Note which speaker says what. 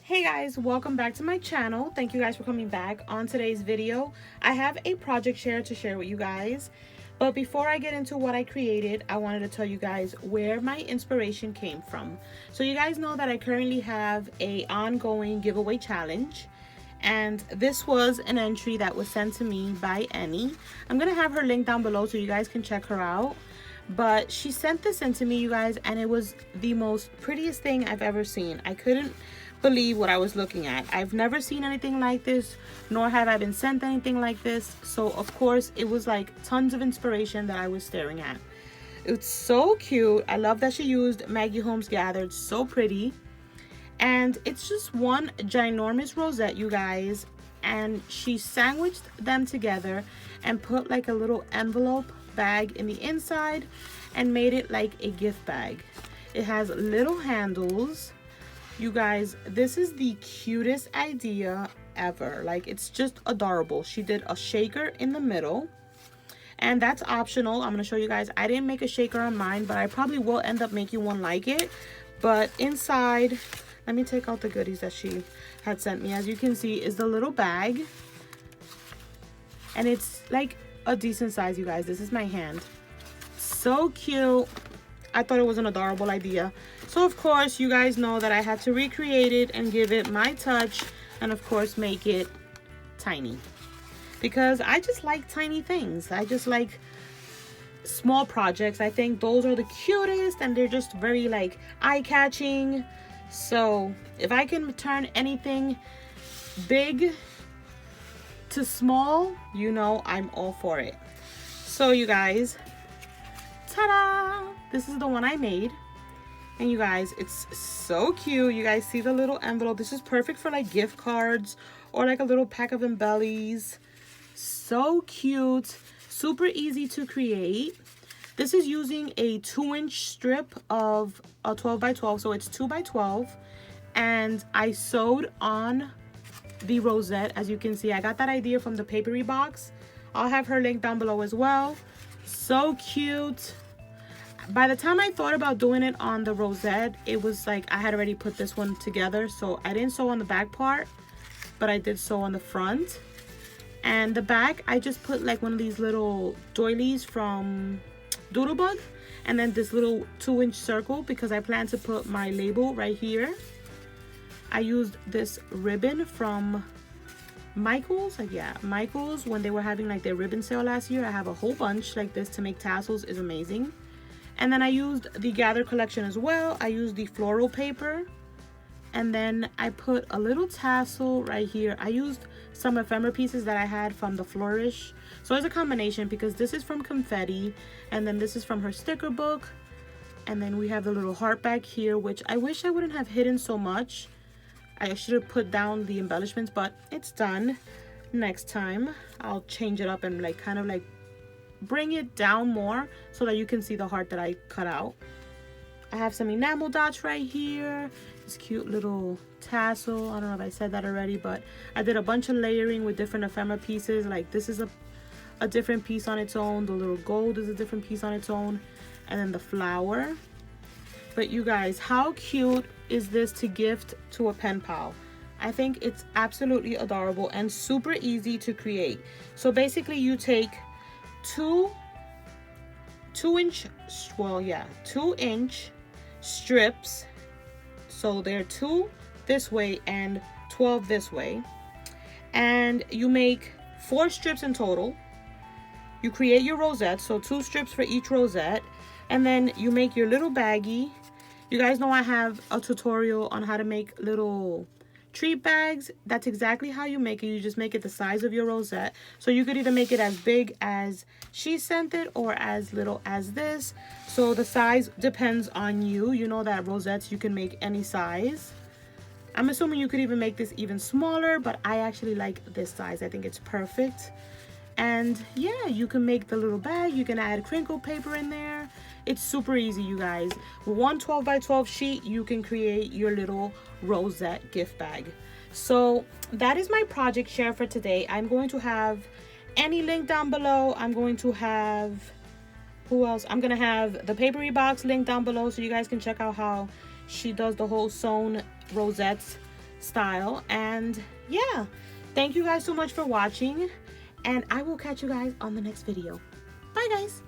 Speaker 1: Hey guys, welcome back to my channel. Thank you guys for coming back. On today's video, I have a project share to share with you guys. But before I get into what I created, I wanted to tell you guys where my inspiration came from. So you guys know that I currently have a ongoing giveaway challenge. And this was an entry that was sent to me by Annie. I'm going to have her link down below so you guys can check her out. But she sent this in to me, you guys, and it was the most prettiest thing I've ever seen. I couldn't believe what I was looking at. I've never seen anything like this, nor have I been sent anything like this. So of course it was like tons of inspiration that I was staring at. It's so cute. I love that she used Maggie Holmes Gathered. So pretty. And it's just one ginormous rosette, you guys, and she sandwiched them together and put like a little envelope bag in the inside and made it like a gift bag. It has little handles. You guys, this is the cutest idea ever. Like, it's just adorable. She did a shaker in the middle, and that's optional. I'm going to show you guys. I didn't make a shaker on mine, but I probably will end up making one like it. But inside, let me take out the goodies that she had sent me. As you can see, is the little bag, and it's like a decent size, you guys. This is my hand. So cute. I thought it was an adorable idea. So of course you guys know that I had to recreate it and give it my touch, and of course make it tiny, because I just like tiny things. I just like small projects. I think those are the cutest, and they're just very like eye-catching. So if I can turn anything big to small, you know, I'm all for it. So you guys, ta-da! This is the one I made. And you guys, it's so cute. You guys see the little envelope. This is perfect for like gift cards or like a little pack of embellies. So cute. Super easy to create. This is using a 2-inch strip of a 12 by 12. So it's 2 by 12. And I sewed on the rosette. As you can see, I got that idea from the papery box. I'll have her link down below as well. So cute. By the time I thought about doing it on the rosette, it was like I had already put this one together. So I didn't sew on the back part, but I did sew on the front. And the back, I just put like one of these little doilies from Doodlebug, and then this little 2-inch circle because I plan to put my label right here. I used this ribbon from Michaels. Michaels, when they were having like their ribbon sale last year. I have a whole bunch like this to make tassels. Is amazing. And then I used the Gather collection as well. I used the floral paper, and then I put a little tassel right here. I used some ephemera pieces that I had from the Flourish. So it's a combination because this is from Confetti, and then this is from her sticker book. And then we have the little heart back here, which I wish I wouldn't have hidden so much. I should have put down the embellishments, but it's done. Next time I'll change it up and like kind of like bring it down more so that you can see the heart that I cut out. I have some enamel dots right here. This cute little tassel. I don't know if I said that already, but I did a bunch of layering with different ephemera pieces. Like this is a different piece on its own. The little gold is a different piece on its own. And then the flower. But you guys, how cute is this to gift to a pen pal? I think it's absolutely adorable and super easy to create. So basically you take 2-inch strips. So they're 2 this way and 12 this way. And you make 4 strips in total. You create your rosette, so 2 strips for each rosette. And then you make your little baggie. You guys know I have a tutorial on how to make little treat bags. That's exactly how you make it. You just make it the size of your rosette. So you could either make it as big as she sent it or as little as this. So the size depends on you. You know that rosettes, you can make any size. I'm assuming you could even make this even smaller, but I actually like this size. I think it's perfect. And yeah, you can make the little bag. You can add crinkle paper in there. It's super easy, you guys. With one 12 by 12 sheet, you can create your little rosette gift bag. So that is my project share for today. I'm going to have Annie link down below. I'm going to have, who else? I'm going to have the papery box link down below so you guys can check out how she does the whole sewn rosettes style. And yeah, thank you guys so much for watching, and I will catch you guys on the next video. Bye guys.